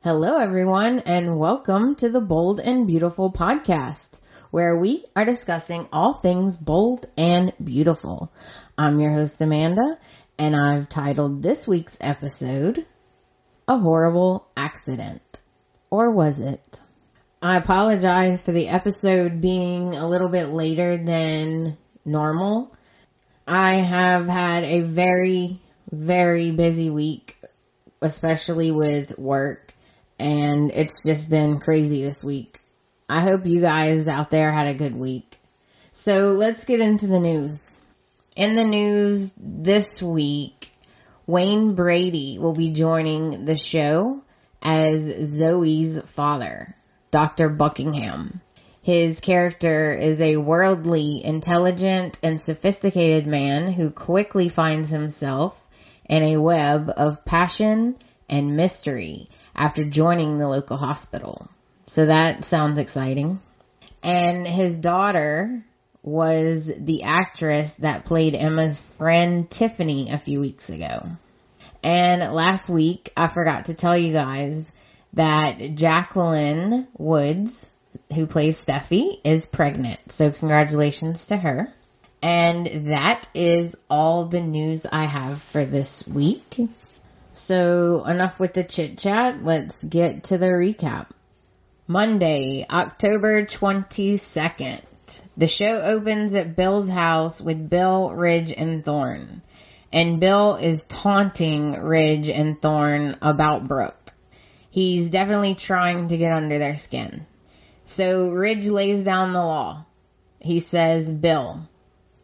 Hello, everyone, and welcome to the Bold and Beautiful podcast, where we are discussing all things bold and beautiful. I'm your host, Amanda, and I've titled this week's episode, A Horrible Accident. Or was it? I apologize for the episode being a little bit later than normal. I have had a very, very busy week, especially with work, and it's just been crazy this week. I hope you guys out there had a good week. So let's get into the news. In the news this week, Wayne Brady will be joining the show as Zoe's father, Dr. Buckingham. His character is a worldly, intelligent, and sophisticated man who quickly finds himself in a web of passion and mystery after joining the local hospital. So that sounds exciting. And his daughter was the actress that played Emma's friend Tiffany a few weeks ago. And last week, I forgot to tell you guys that Jacqueline Woods, who plays Steffi, is pregnant. So congratulations to her. And that is all the news I have for this week. So enough with the chit chat. Let's get to the recap. Monday, October 22nd. The show opens at Bill's house with Bill, Ridge, and Thorne. And Bill is taunting Ridge and Thorne about Brooke. He's definitely trying to get under their skin. So Ridge lays down the law. He says Bill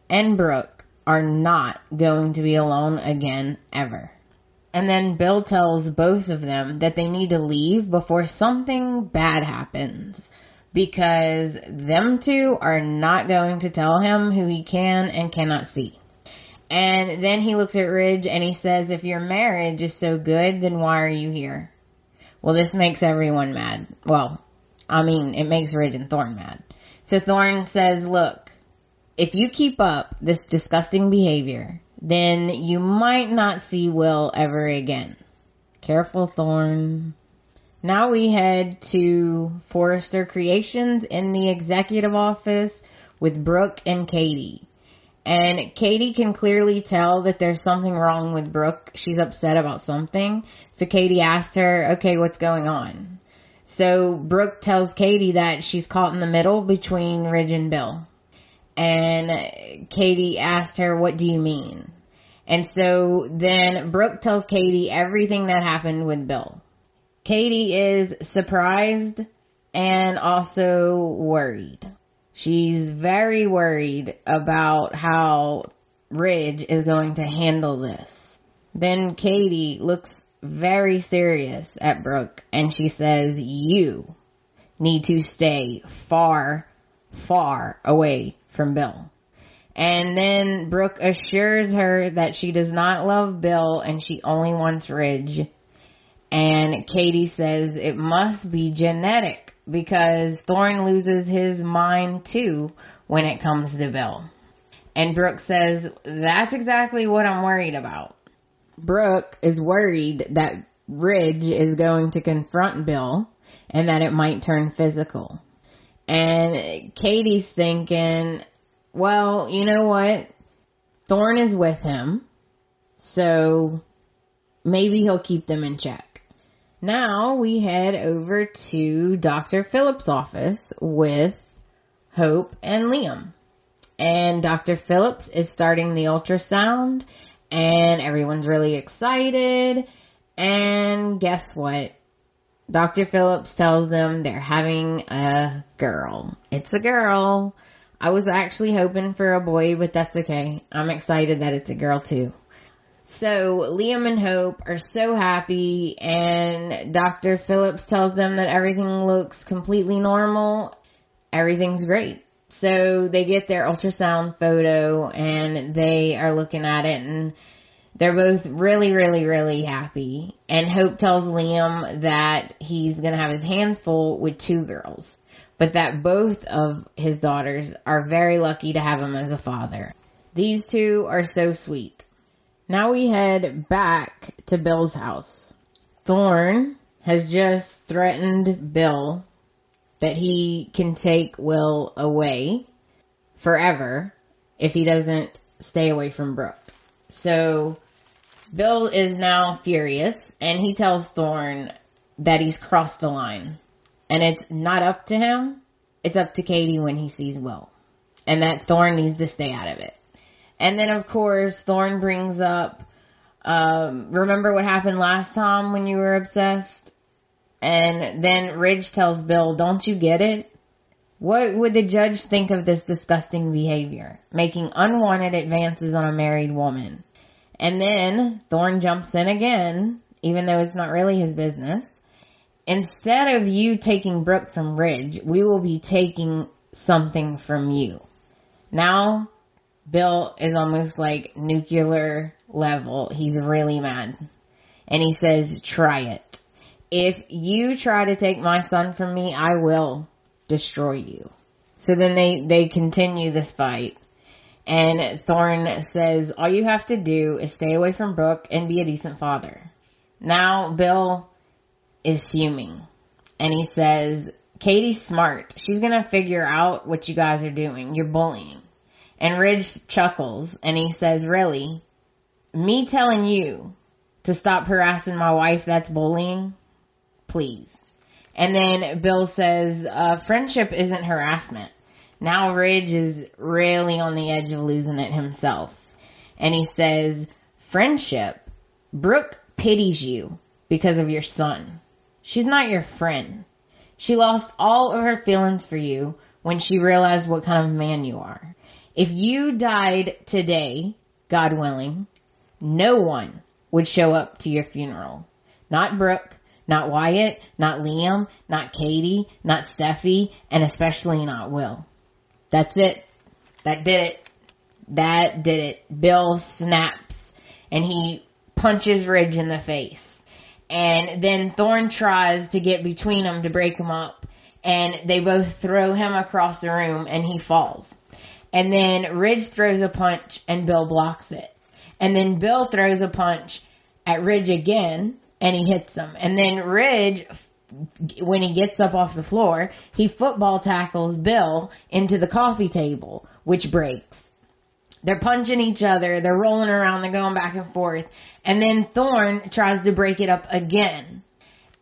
and Brooke are not going to be alone again ever. And then Bill tells both of them that they need to leave before something bad happens, because them two are not going to tell him who he can and cannot see. And then he looks at Ridge and he says, if your marriage is so good, then why are you here? Well, this makes everyone mad. Well, it makes Ridge and Thorne mad. So Thorne says, look, if you keep up this disgusting behavior, then you might not see Will ever again. Careful, Thorne. Now we head to Forrester Creations in the executive office with Brooke and Katie. And Katie can clearly tell that there's something wrong with Brooke. She's upset about something. So Katie asked her, okay, what's going on? So Brooke tells Katie that she's caught in the middle between Ridge and Bill. And Katie asked her, what do you mean? And so then Brooke tells Katie everything that happened with Bill. Katie is surprised and also worried. She's very worried about how Ridge is going to handle this. Then Katie looks very serious at Brooke and she says, you need to stay far, far away from Bill. And then Brooke assures her that she does not love Bill and she only wants Ridge. And Katie says it must be genetic because Thorne loses his mind too when it comes to Bill. And Brooke says, that's exactly what I'm worried about. Brooke is worried that Ridge is going to confront Bill and that it might turn physical. And Katie's thinking, well, you know what? Thorne is with him, so maybe he'll keep them in check. Now we head over to Dr. Phillips' office with Hope and Liam. And Dr. Phillips is starting the ultrasound, and everyone's really excited. And guess what? Dr. Phillips tells them they're having a girl. It's a girl. I was actually hoping for a boy, but that's okay. I'm excited that it's a girl too. So Liam and Hope are so happy, and Dr. Phillips tells them that everything looks completely normal. Everything's great. So they get their ultrasound photo and they are looking at it, and they're both really, really, really happy. And Hope tells Liam that he's going to have his hands full with two girls, but that both of his daughters are very lucky to have him as a father. These two are so sweet. Now we head back to Bill's house. Thorne has just threatened Bill that he can take Will away forever if he doesn't stay away from Brooke. So Bill is now furious, and he tells Thorne that he's crossed the line. And it's not up to him, it's up to Katie when he sees Will. And that Thorne needs to stay out of it. And then, of course, Thorne brings up, remember what happened last time when you were obsessed? And then Ridge tells Bill, don't you get it? What would the judge think of this disgusting behavior? Making unwanted advances on a married woman. And then Thorne jumps in again, even though it's not really his business. Instead of you taking Brooke from Ridge, we will be taking something from you. Now, Bill is almost like nuclear level. He's really mad. And he says, try it. If you try to take my son from me, I will destroy you. So then they continue this fight. And Thorne says, all you have to do is stay away from Brooke and be a decent father. Now Bill is fuming. And he says, Katie's smart. She's going to figure out what you guys are doing. You're bullying. And Ridge chuckles and he says, really? Me telling you to stop harassing my wife, that's bullying? Please. And then Bill says, friendship isn't harassment. Now Ridge is really on the edge of losing it himself. And he says, friendship? Brooke pities you because of your son. She's not your friend. She lost all of her feelings for you when she realized what kind of man you are. If you died today, God willing, no one would show up to your funeral. Not Brooke, not Wyatt, not Liam, not Katie, not Steffi, and especially not Will. That's it. That did it. That did it. Bill snaps and he punches Ridge in the face. And then Thorne tries to get between them to break him up. And they both throw him across the room and he falls. And then Ridge throws a punch and Bill blocks it. And then Bill throws a punch at Ridge again and he hits him. And then Ridge, when he gets up off the floor, he football tackles Bill into the coffee table, which breaks. They're punching each other, they're rolling around, they're going back and forth. And then Thorne tries to break it up again.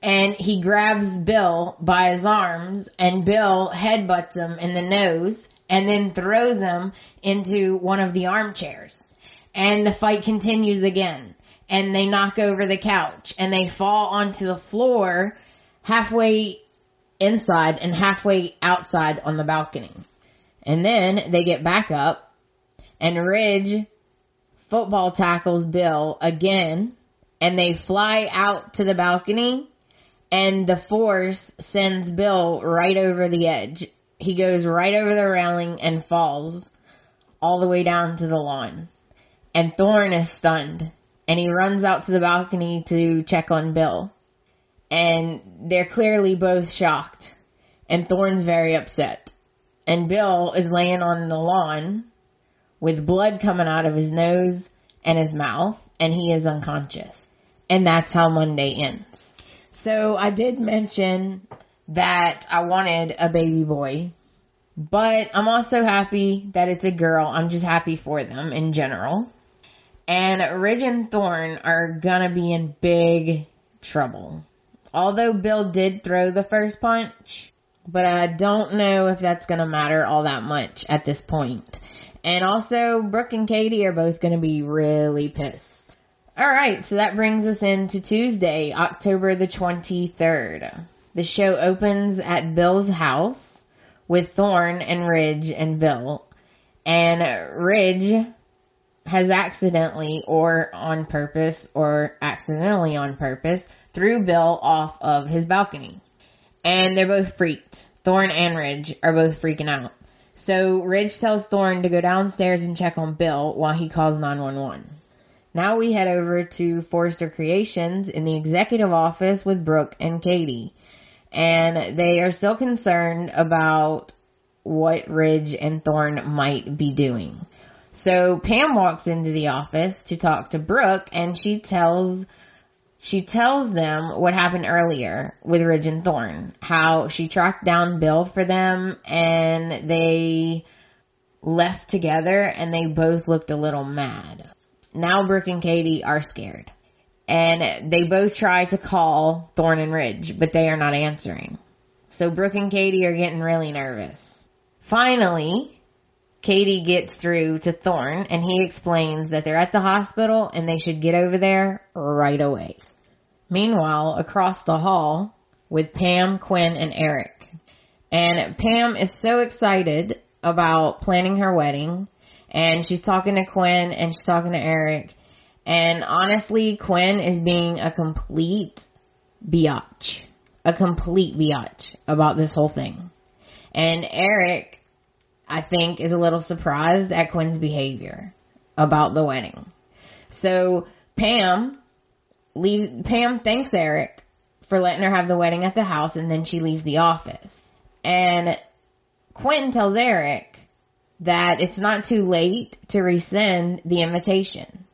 And he grabs Bill by his arms and Bill headbutts him in the nose and then throws him into one of the armchairs. And the fight continues again. And they knock over the couch and they fall onto the floor halfway inside and halfway outside on the balcony. And then they get back up and Ridge football tackles Bill again and they fly out to the balcony and the force sends Bill right over the edge. He goes right over the railing and falls all the way down to the lawn. And Thorne is stunned. And he runs out to the balcony to check on Bill. And they're clearly both shocked. And Thorne's very upset. And Bill is laying on the lawn with blood coming out of his nose and his mouth. And he is unconscious. And that's how Monday ends. So I did mention that I wanted a baby boy. But I'm also happy that it's a girl. I'm just happy for them in general. And Ridge and Thorne are gonna be in big trouble. Although Bill did throw the first punch, but I don't know if that's gonna matter all that much at this point. And also, Brooke and Katie are both gonna be really pissed. Alright, so that brings us into Tuesday, October the 23rd. The show opens at Bill's house with Thorne and Ridge and Bill. And Ridge has accidentally or on purpose or accidentally on purpose threw Bill off of his balcony. And they're both freaked. Thorne and Ridge are both freaking out. So Ridge tells Thorne to go downstairs and check on Bill while he calls 911. Now we head over to Forrester Creations in the executive office with Brooke and Katie. And they are still concerned about what Ridge and Thorne might be doing. So Pam walks into the office to talk to Brooke and she tells she tells them what happened earlier with Ridge and Thorne, how she tracked down Bill for them and they left together and they both looked a little mad. Now Brooke and Katie are scared and they both try to call Thorne and Ridge, but they are not answering. So Brooke and Katie are getting really nervous. Finally, Katie gets through to Thorne and he explains that they're at the hospital and they should get over there right away. Meanwhile, across the hall with Pam, Quinn, and Eric. And Pam is so excited about planning her wedding. And she's talking to Quinn and she's talking to Eric. And honestly, Quinn is being a complete biatch. A complete biatch about this whole thing. And Eric, I think, is a little surprised at Quinn's behavior about the wedding. So Pam thanks Eric for letting her have the wedding at the house, and then she leaves the office. And Quinn tells Eric that it's not too late to rescind the invitation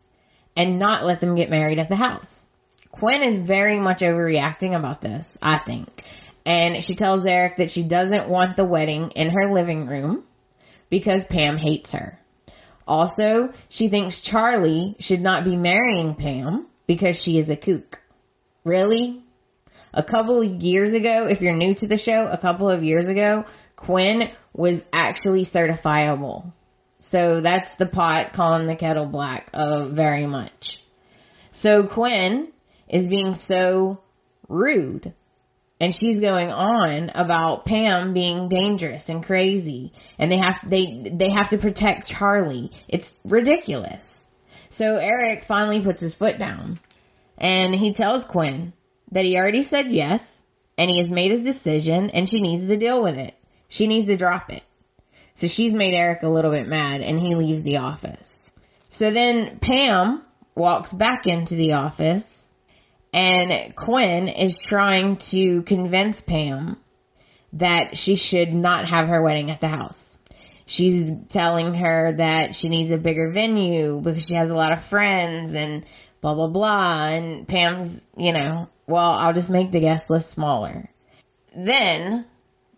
and not let them get married at the house. Quinn is very much overreacting about this, I think. And she tells Eric that she doesn't want the wedding in her living room because Pam hates her. Also, she thinks Charlie should not be marrying Pam because she is a kook. Really? A couple of years ago, if you're new to the show, a couple of years ago, Quinn was actually certifiable. So that's the pot calling the kettle black very much. So Quinn is being so rude. And she's going on about Pam being dangerous and crazy. And they have to protect Charlie. It's ridiculous. So Eric finally puts his foot down and he tells Quinn that he already said yes and he has made his decision and she needs to deal with it. She needs to drop it. So she's made Eric a little bit mad and he leaves the office. So then Pam walks back into the office and Quinn is trying to convince Pam that she should not have her wedding at the house. She's telling her that she needs a bigger venue because she has a lot of friends and blah, blah, blah. And Pam's, well, I'll just make the guest list smaller. Then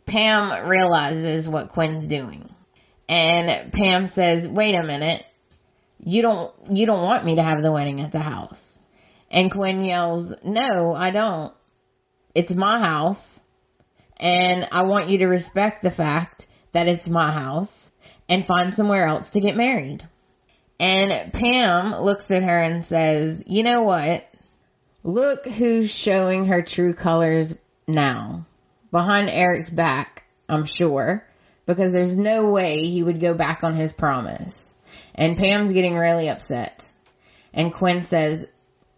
Pam realizes what Quinn's doing. And Pam says, wait a minute. You don't want me to have the wedding at the house. And Quinn yells, no, I don't. It's my house. And I want you to respect the fact that it's my house and find somewhere else to get married. And Pam looks at her and says, you know what? Look who's showing her true colors now. Behind Eric's back, I'm sure, because there's no way he would go back on his promise. And Pam's getting really upset. And Quinn says,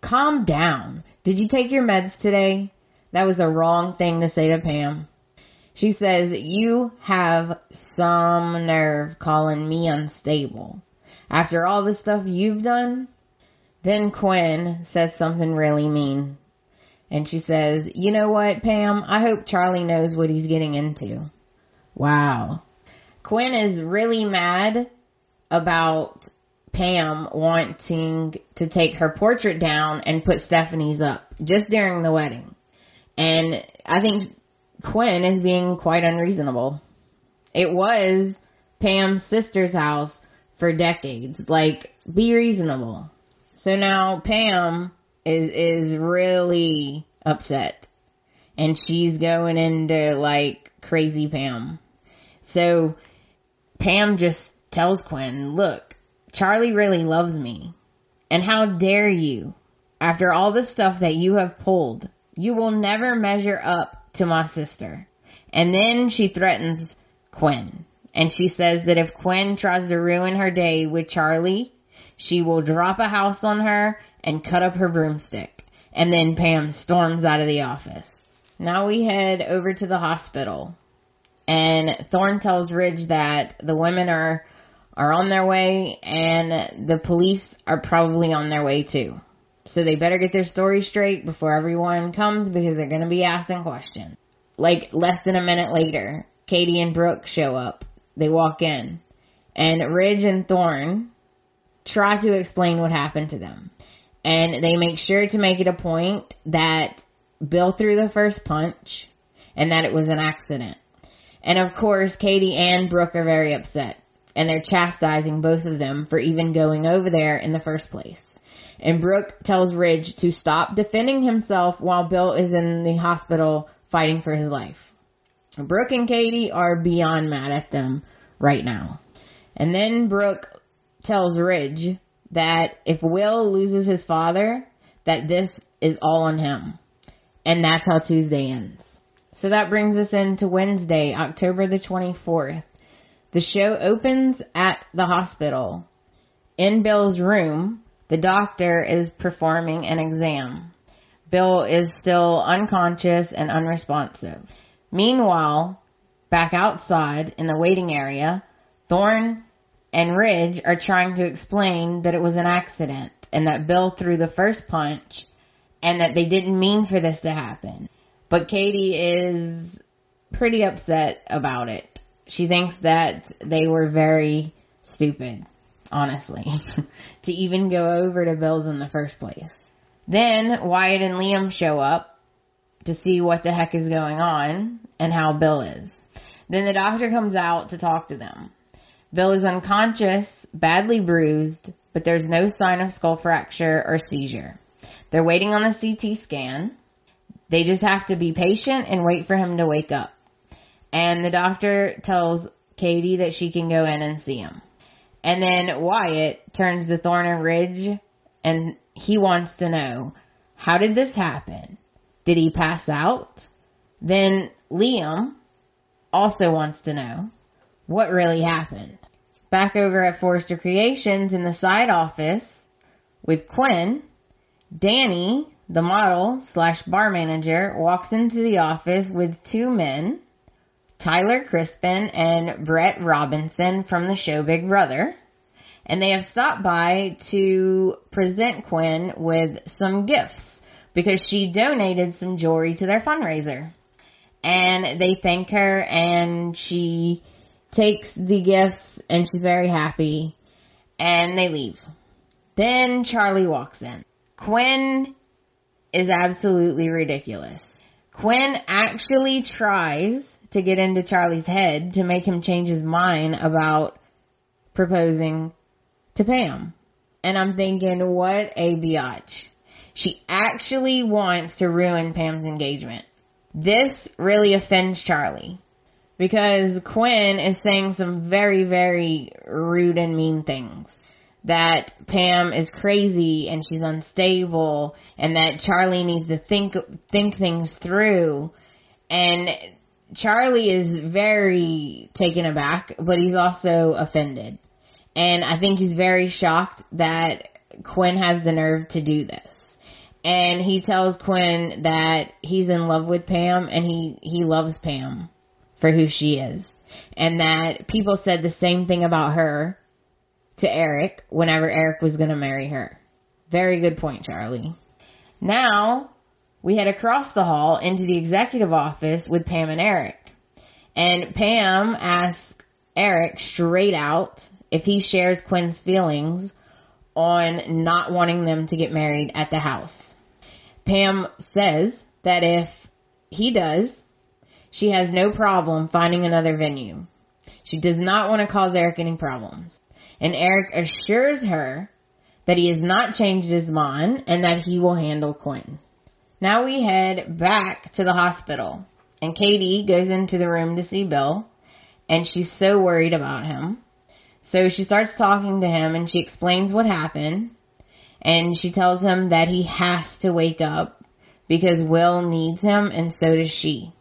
calm down. Did you take your meds today? That was the wrong thing to say to Pam. She says, you have some nerve calling me unstable. After all the stuff you've done? Then Quinn says something really mean. And she says, you know what, Pam? I hope Charlie knows what he's getting into. Wow. Quinn is really mad about Pam wanting to take her portrait down and put Stephanie's up just during the wedding. And I think Quinn is being quite unreasonable. It was Pam's sister's house for decades. Be reasonable. So now Pam is really upset. And she's going into crazy Pam. So Pam just tells Quinn, look, Charlie really loves me. And how dare you? After all the stuff that you have pulled, you will never measure up to my sister. And then she threatens Quinn. And she says that if Quinn tries to ruin her day with Charlie, she will drop a house on her and cut up her broomstick. And then Pam storms out of the office. Now we head over to the hospital. And Thorne tells Ridge that the women are on their way and the police are probably on their way too. So they better get their story straight before everyone comes because they're going to be asking questions. Less than a minute later, Katie and Brooke show up. They walk in. And Ridge and Thorne try to explain what happened to them. And they make sure to make it a point that Bill threw the first punch and that it was an accident. And of course, Katie and Brooke are very upset. And they're chastising both of them for even going over there in the first place. And Brooke tells Ridge to stop defending himself while Bill is in the hospital fighting for his life. Brooke and Katie are beyond mad at them right now. And then Brooke tells Ridge that if Will loses his father, that this is all on him. And that's how Tuesday ends. So that brings us into Wednesday, October the 24th. The show opens at the hospital. In Bill's room, the doctor is performing an exam. Bill is still unconscious and unresponsive. Meanwhile, back outside in the waiting area, Thorne and Ridge are trying to explain that it was an accident and that Bill threw the first punch and that they didn't mean for this to happen. But Katie is pretty upset about it. She thinks that they were very stupid, honestly, to even go over to Bill's in the first place. Then Wyatt and Liam show up to see what the heck is going on and how Bill is. Then the doctor comes out to talk to them. Bill is unconscious, badly bruised, but there's no sign of skull fracture or seizure. They're waiting on the CT scan. They just have to be patient and wait for him to wake up. And the doctor tells Katie that she can go in and see him. And then Wyatt turns to Thorne and Ridge and he wants to know, how did this happen? Did he pass out? Then Liam also wants to know what really happened. Back over at Forrester Creations in the side office with Quinn, Danny, the model / bar manager, walks into the office with two men, Tyler Crispin and Brett Robinson from the show Big Brother. And they have stopped by to present Quinn with some gifts because she donated some jewelry to their fundraiser. And they thank her and she takes the gifts and she's very happy and they leave. Then Charlie walks in. Quinn is absolutely ridiculous. Quinn actually tries to get into Charlie's head to make him change his mind about proposing to Pam. And I'm thinking, what a biatch. She actually wants to ruin Pam's engagement. This really offends Charlie because Quinn is saying some very, very rude and mean things. That Pam is crazy and she's unstable and that Charlie needs to think things through. And Charlie is very taken aback, but he's also offended. And I think he's very shocked that Quinn has the nerve to do this. And he tells Quinn that he's in love with Pam and he loves Pam for who she is. And that people said the same thing about her to Eric whenever Eric was going to marry her. Very good point, Charlie. Now, we head across the hall into the executive office with Pam and Eric. And Pam asks Eric straight out if he shares Quinn's feelings on not wanting them to get married at the house. Pam says that if he does, she has no problem finding another venue. She does not want to cause Eric any problems. And Eric assures her that he has not changed his mind and that he will handle Quinn. Now we head back to the hospital. And Katie goes into the room to see Bill. And she's so worried about him. So she starts talking to him and she explains what happened. And she tells him that he has to wake up because Will needs him and so does she.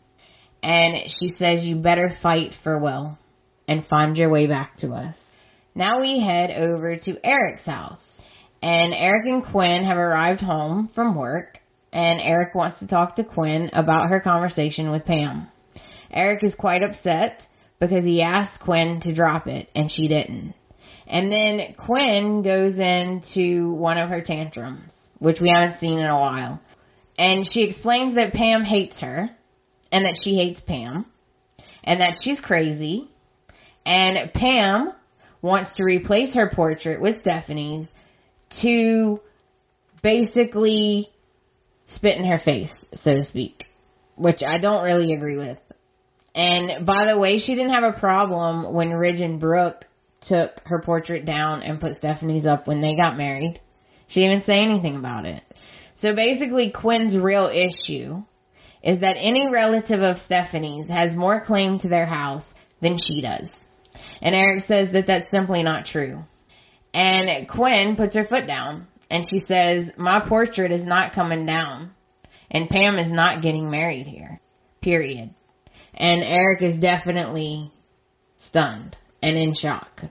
And she says, you better fight for Will and find your way back to us. Now we head over to Eric's house. And Eric and Quinn have arrived home from work. And Eric wants to talk to Quinn about her conversation with Pam. Eric is quite upset because he asked Quinn to drop it and she didn't. And then Quinn goes into one of her tantrums, which we haven't seen in a while. And she explains that Pam hates her and that she hates Pam and that she's crazy. And Pam wants to replace her portrait with Stephanie's to basically spit in her face, so to speak, which I don't really agree with. And by the way, she didn't have a problem when Ridge and Brooke took her portrait down and put Stephanie's up when they got married. She didn't even say anything about it. So basically, Quinn's real issue is that any relative of Stephanie's has more claim to their house than she does. And Eric says that that's simply not true. And Quinn puts her foot down and she says, my portrait is not coming down and Pam is not getting married here. Period. And Eric is definitely stunned and in shock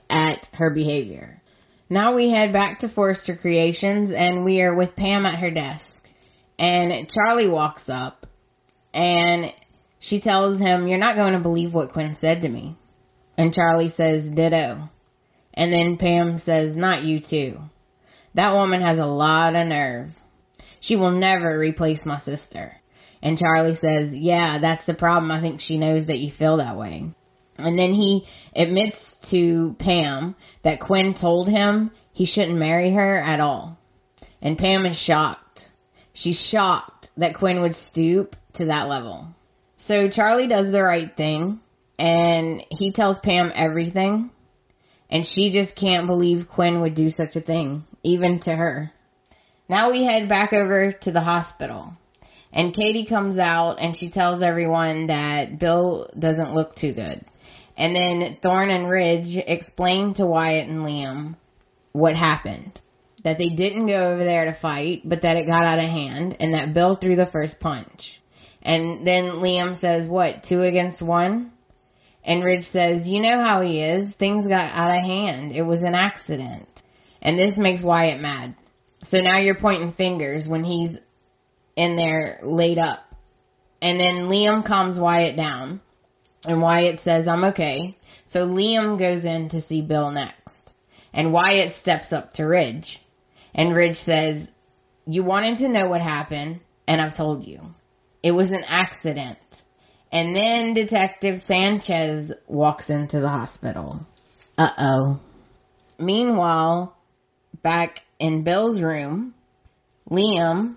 at her behavior. Now we head back to Forrester Creations and we are with Pam at her desk. And Charlie walks up and she tells him, you're not going to believe what Quinn said to me. And Charlie says, ditto. And then Pam says, not you too. That woman has a lot of nerve. She will never replace my sister. And Charlie says, yeah, that's the problem. I think she knows that you feel that way. And then he admits to Pam that Quinn told him he shouldn't marry her at all. And Pam is shocked. She's shocked that Quinn would stoop to that level. So Charlie does the right thing and he tells Pam everything. And she just can't believe Quinn would do such a thing, even to her. Now we head back over to the hospital. And Katie comes out and she tells everyone that Bill doesn't look too good. And then Thorne and Ridge explain to Wyatt and Liam what happened. That they didn't go over there to fight, but that it got out of hand and that Bill threw the first punch. And then Liam says, what, 2 against 1? And Ridge says, you know how he is. Things got out of hand. It was an accident. And this makes Wyatt mad. So now you're pointing fingers when he's in there laid up. And then Liam calms Wyatt down. And Wyatt says, I'm okay. So Liam goes in to see Bill next. And Wyatt steps up to Ridge. And Ridge says, you wanted to know what happened, and I've told you. It was an accident. And then Detective Sanchez walks into the hospital. Uh-oh. Meanwhile, back in Bill's room, Liam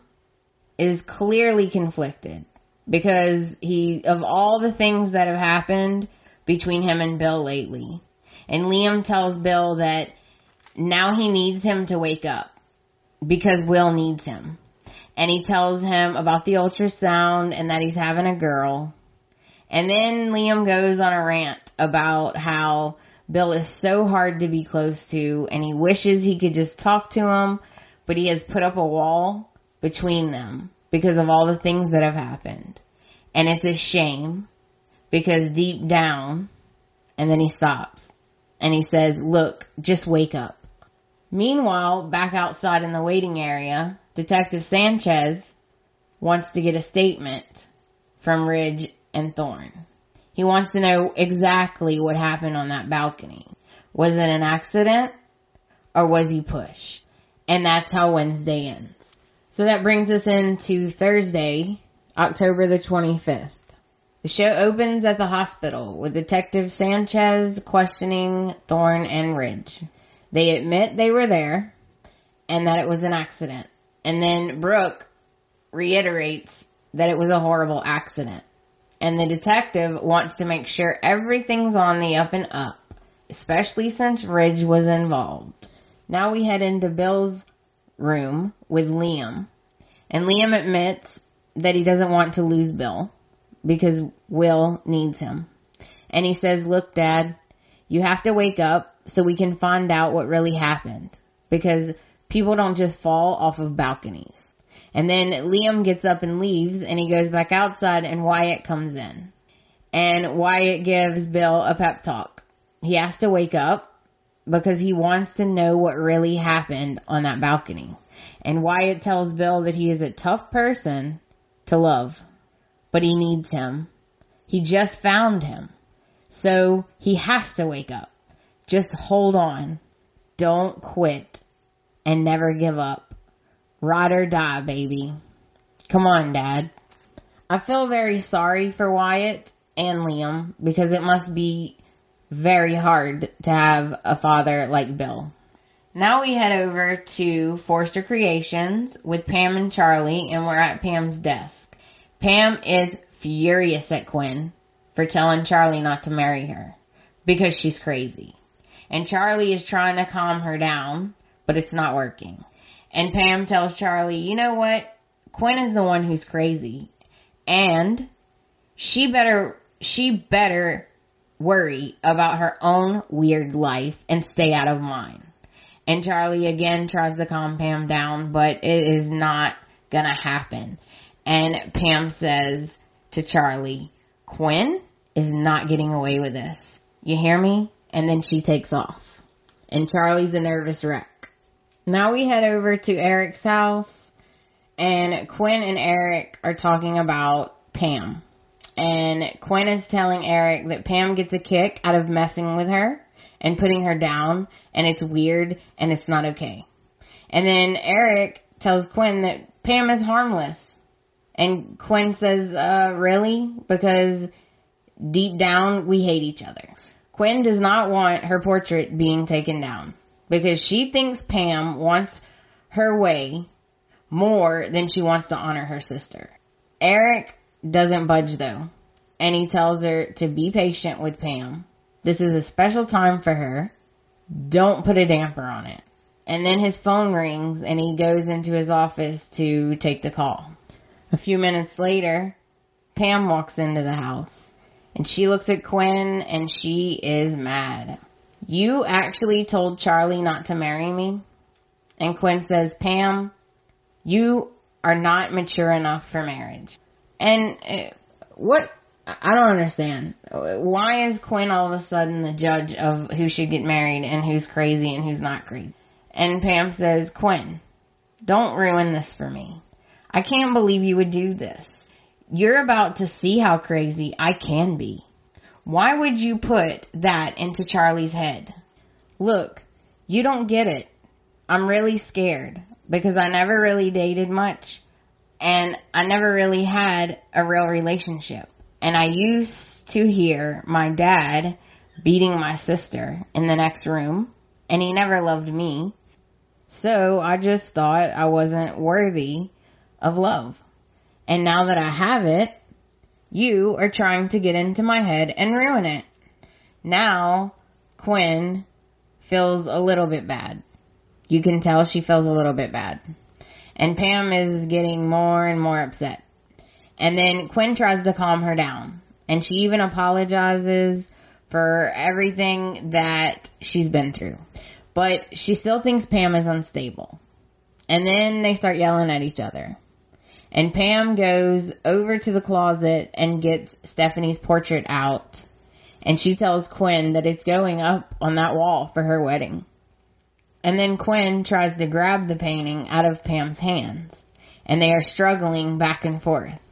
is clearly conflicted. Because of all the things that have happened between him and Bill lately. And Liam tells Bill that now he needs him to wake up. Because Will needs him. And he tells him about the ultrasound and that he's having a girl. And then Liam goes on a rant about how Bill is so hard to be close to and he wishes he could just talk to him, but he has put up a wall between them because of all the things that have happened. And it's a shame because deep down, and then he stops and he says, look, just wake up. Meanwhile, back outside in the waiting area, Detective Sanchez wants to get a statement from Ridge and Thorne. He wants to know exactly what happened on that balcony. Was it an accident or was he pushed? And that's how Wednesday ends. So that brings us into Thursday, October the 25th. The show opens at the hospital with Detective Sanchez questioning Thorne and Ridge. They admit they were there and that it was an accident. And then Brooke reiterates that it was a horrible accident. And the detective wants to make sure everything's on the up and up, especially since Ridge was involved. Now we head into Bill's room with Liam. And Liam admits that he doesn't want to lose Bill because Will needs him. And he says, look, Dad, you have to wake up so we can find out what really happened. Because people don't just fall off of balconies. And then Liam gets up and leaves and he goes back outside and Wyatt comes in. And Wyatt gives Bill a pep talk. He has to wake up because he wants to know what really happened on that balcony. And Wyatt tells Bill that he is a tough person to love. But he needs him. He just found him. So he has to wake up. Just hold on. Don't quit. And never give up. Ride or die, baby. Come on, Dad. I feel very sorry for Wyatt and Liam because it must be very hard to have a father like Bill. Now we head over to Forster Creations with Pam and Charlie, and we're at Pam's desk. Pam is furious at Quinn for telling Charlie not to marry her because she's crazy. And Charlie is trying to calm her down, but it's not working. And Pam tells Charlie, you know what? Quinn is the one who's crazy. And she better worry about her own weird life and stay out of mine. And Charlie again tries to calm Pam down, but it is not gonna happen. And Pam says to Charlie, Quinn is not getting away with this. You hear me? And then she takes off. And Charlie's a nervous wreck. Now we head over to Eric's house, and Quinn and Eric are talking about Pam. And Quinn is telling Eric that Pam gets a kick out of messing with her and putting her down, and it's weird and it's not okay. And then Eric tells Quinn that Pam is harmless. And Quinn says, really? Because deep down, we hate each other. Quinn does not want her portrait being taken down because she thinks Pam wants her way more than she wants to honor her sister. Eric doesn't budge though, and he tells her to be patient with Pam. This is a special time for her. Don't put a damper on it. And then his phone rings and he goes into his office to take the call. A few minutes later, Pam walks into the house and she looks at Quinn and she is mad. You actually told Charlie not to marry me? And Quinn says, Pam, you are not mature enough for marriage. And what? I don't understand. Why is Quinn all of a sudden the judge of who should get married and who's crazy and who's not crazy? And Pam says, Quinn, don't ruin this for me. I can't believe you would do this. You're about to see how crazy I can be. Why would you put that into Charlie's head? Look, you don't get it. I'm really scared because I never really dated much and I never really had a real relationship. And I used to hear my dad beating my sister in the next room, and he never loved me. So I just thought I wasn't worthy of love. And now that I have it, you are trying to get into my head and ruin it. Now, Quinn feels a little bit bad. You can tell she feels a little bit bad. And Pam is getting more and more upset. And then Quinn tries to calm her down. And she even apologizes for everything that she's been through. But she still thinks Pam is unstable. And then they start yelling at each other. And Pam goes over to the closet and gets Stephanie's portrait out. And she tells Quinn that it's going up on that wall for her wedding. And then Quinn tries to grab the painting out of Pam's hands. And they are struggling back and forth.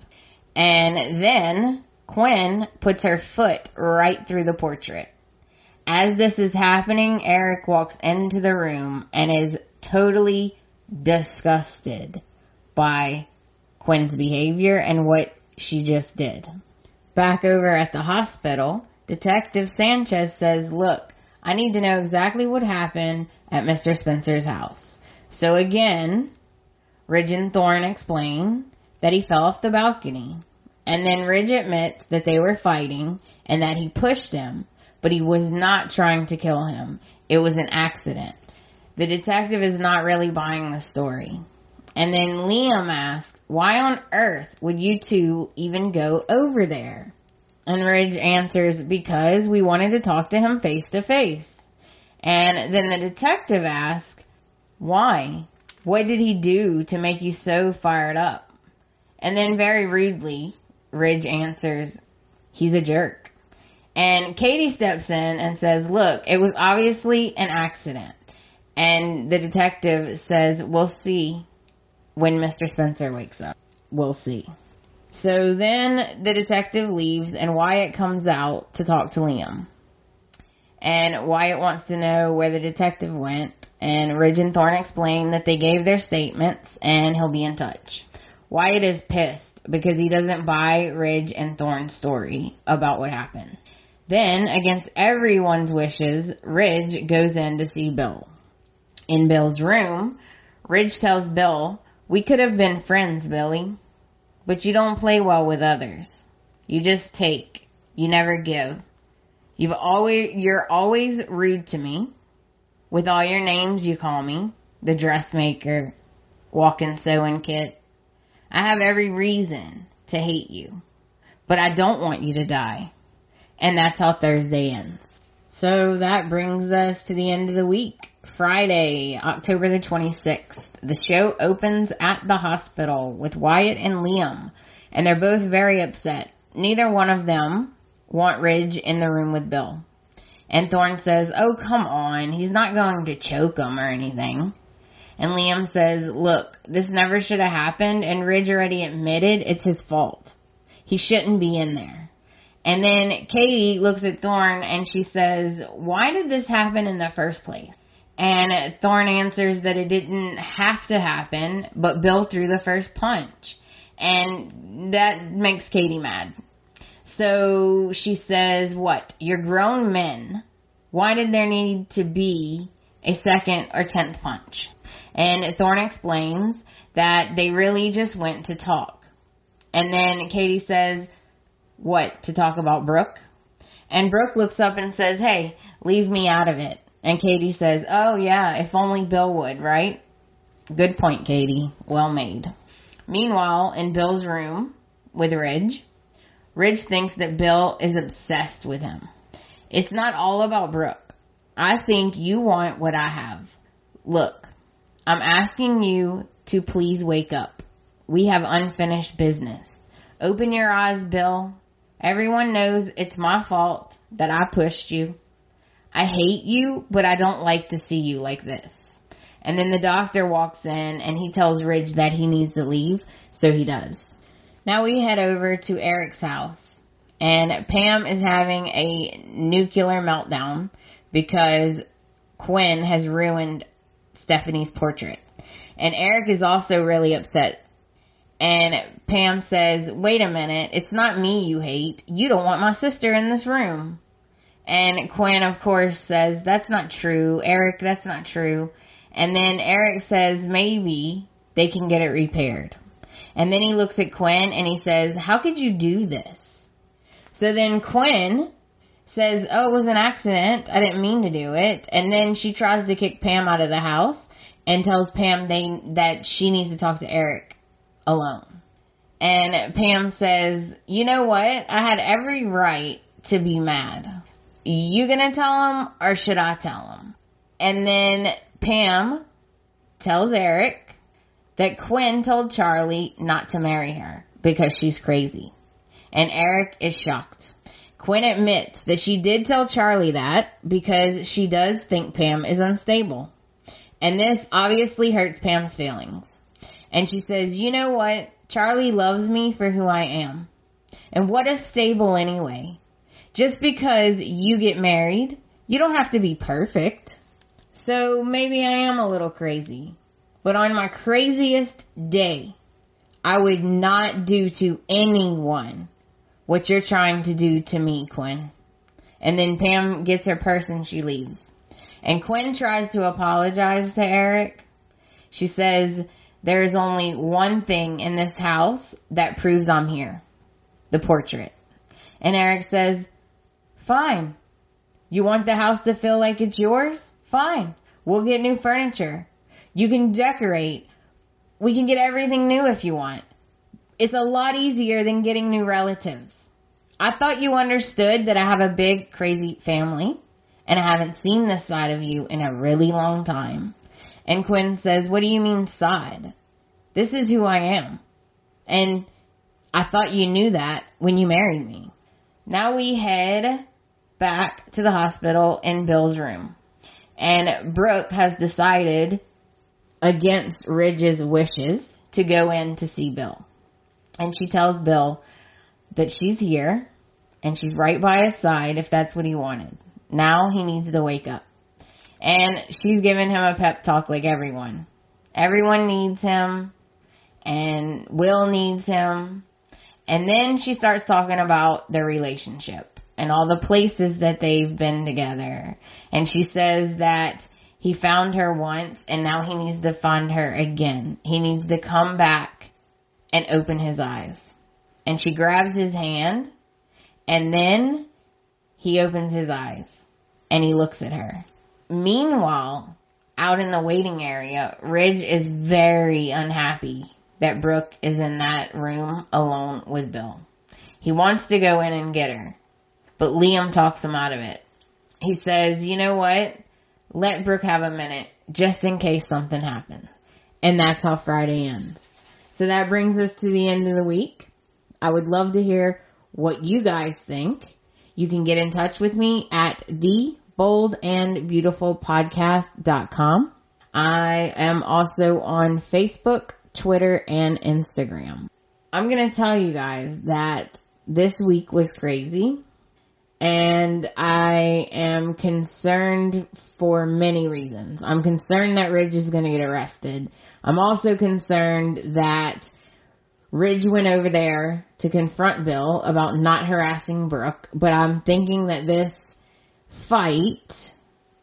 And then Quinn puts her foot right through the portrait. As this is happening, Eric walks into the room and is totally disgusted by Quinn's behavior and what she just did. Back over at the hospital, Detective Sanchez says, look, I need to know exactly what happened at Mr. Spencer's house. So again, Ridge and Thorne explain that he fell off the balcony. And then Ridge admits that they were fighting and that he pushed him, but he was not trying to kill him. It was an accident. The detective is not really buying the story. And then Liam asks, why on earth would you two even go over there? And Ridge answers, because we wanted to talk to him face to face. And then the detective asks, why? What did he do to make you so fired up? And then very rudely, Ridge answers, he's a jerk. And Katie steps in and says, look, it was obviously an accident. And the detective says, we'll see when Mr. Spencer wakes up. We'll see. So then the detective leaves and Wyatt comes out to talk to Liam. And Wyatt wants to know where the detective went. And Ridge and Thorne explain that they gave their statements and he'll be in touch. Wyatt is pissed because he doesn't buy Ridge and Thorne's story about what happened. Then, against everyone's wishes, Ridge goes in to see Bill. In Bill's room, Ridge tells Bill, "We could have been friends, Billy, but you don't play well with others. You just take. You never give. You're always rude to me. With all your names you call me, the dressmaker, walk-in sewing kit. I have every reason to hate you, but I don't want you to die." And that's how Thursday ends. So that brings us to the end of the week. Friday, October the 26th. The show opens at the hospital with Wyatt and Liam, and they're both very upset. Neither one of them want Ridge in the room with Bill. And Thorne says, "Oh, come on, he's not going to choke him or anything." And Liam says, "Look, this never should have happened, and Ridge already admitted it's his fault. He shouldn't be in there." And then Katie looks at Thorne and she says, "Why did this happen in the first place?" And Thorne answers that it didn't have to happen, but Bill threw the first punch. And that makes Katie mad. So she says, "What? You're grown men. Why did there need to be a second or 10th punch?" And Thorne explains that they really just went to talk. And then Katie says, "What, to talk about Brooke?" And Brooke looks up and says, "Hey, leave me out of it." And Katie says, "Oh yeah, if only Bill would, right?" Good point, Katie. Well made. Meanwhile, in Bill's room with Ridge thinks that Bill is obsessed with him. "It's not all about Brooke. I think you want what I have. Look, I'm asking you to please wake up. We have unfinished business. Open your eyes, Bill. Everyone knows it's my fault that I pushed you. I hate you, but I don't like to see you like this." And then the doctor walks in and he tells Ridge that he needs to leave, so he does. Now we head over to Eric's house, and Pam is having a nuclear meltdown because Quinn has ruined Stephanie's portrait. And Eric is also really upset. And Pam says, "Wait a minute, it's not me you hate. You don't want my sister in this room." And Quinn, of course, says, "That's not true. Eric, that's not true." And then Eric says maybe they can get it repaired. And then he looks at Quinn and he says, "How could you do this?" So then Quinn says, "Oh, it was an accident. I didn't mean to do it." And then she tries to kick Pam out of the house and tells Pam that she needs to talk to Eric alone. And Pam says, "You know what? I had every right to be mad. You gonna tell him or should I tell him?" And then Pam tells Eric that Quinn told Charlie not to marry her because she's crazy. And Eric is shocked. Quinn admits that she did tell Charlie that because she does think Pam is unstable. And this obviously hurts Pam's feelings. And she says, "You know what? Charlie loves me for who I am. And what is stable anyway? Just because you get married, you don't have to be perfect. So maybe I am a little crazy. But on my craziest day, I would not do to anyone what you're trying to do to me, Quinn." And then Pam gets her purse and she leaves. And Quinn tries to apologize to Eric. She says, "There is only one thing in this house that proves I'm here. The portrait." And Eric says, "Fine. You want the house to feel like it's yours? Fine. We'll get new furniture. You can decorate. We can get everything new if you want. It's a lot easier than getting new relatives. I thought you understood that I have a big, crazy family, and I haven't seen this side of you in a really long time." And Quinn says, "What do you mean side? This is who I am. And I thought you knew that when you married me." Now we head back to the hospital in Bill's room. And Brooke has decided, against Ridge's wishes, to go in to see Bill. And she tells Bill that she's here and she's right by his side if that's what he wanted. Now he needs to wake up. And she's giving him a pep talk like everyone. Everyone needs him. And Will needs him. And then she starts talking about their relationship and all the places that they've been together. And she says that He found her once, and now he needs to find her again. He needs to come back and open his eyes. And she grabs his hand, and then he opens his eyes, and he looks at her. Meanwhile, out in the waiting area, Ridge is very unhappy that Brooke is in that room alone with Bill. He wants to go in and get her, but Liam talks him out of it. He says, you know what? Let Brooke have a minute, just in case something happens. And that's how Friday ends. So that brings us to the end of the week. I would love to hear what you guys think. You can get in touch with me at theboldandbeautifulpodcast.com. I am also on Facebook, Twitter, and Instagram. I'm going to tell you guys that this week was crazy. And I am concerned for many reasons. I'm concerned that Ridge is going to get arrested. I'm also concerned that Ridge went over there to confront Bill about not harassing Brooke. But I'm thinking that this fight,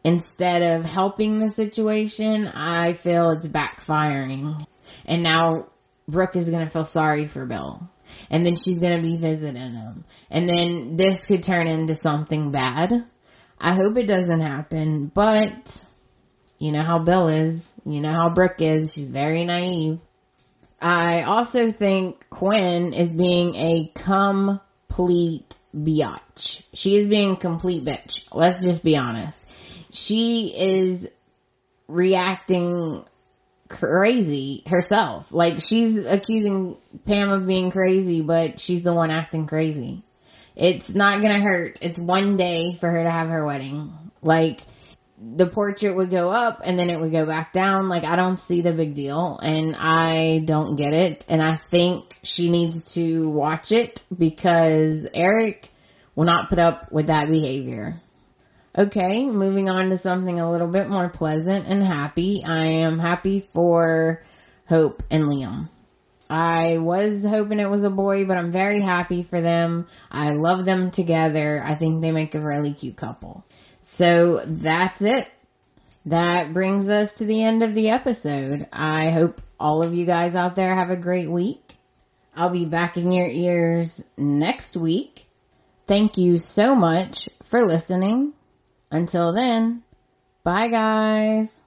instead of helping the situation, I feel it's backfiring. And now Brooke is going to feel sorry for Bill. And then she's going to be visiting him. And then this could turn into something bad. I hope it doesn't happen. But you know how Bill is. You know how Brooke is. She's very naive. I also think Quinn is being a complete biatch. She is being a complete bitch. Let's just be honest. She is reacting crazy herself. Like, she's accusing Pam of being crazy, but she's the one acting crazy. It's not gonna hurt. It's one day for her to have her wedding. Like, the portrait would go up and then it would go back down. Like, I don't see the big deal, and I don't get it. And I think she needs to watch it, because Eric will not put up with that behavior. Okay, moving on to something a little bit more pleasant and happy. I am happy for Hope and Liam. I was hoping it was a boy, but I'm very happy for them. I love them together. I think they make a really cute couple. So that's it. That brings us to the end of the episode. I hope all of you guys out there have a great week. I'll be back in your ears next week. Thank you so much for listening. Until then, bye guys.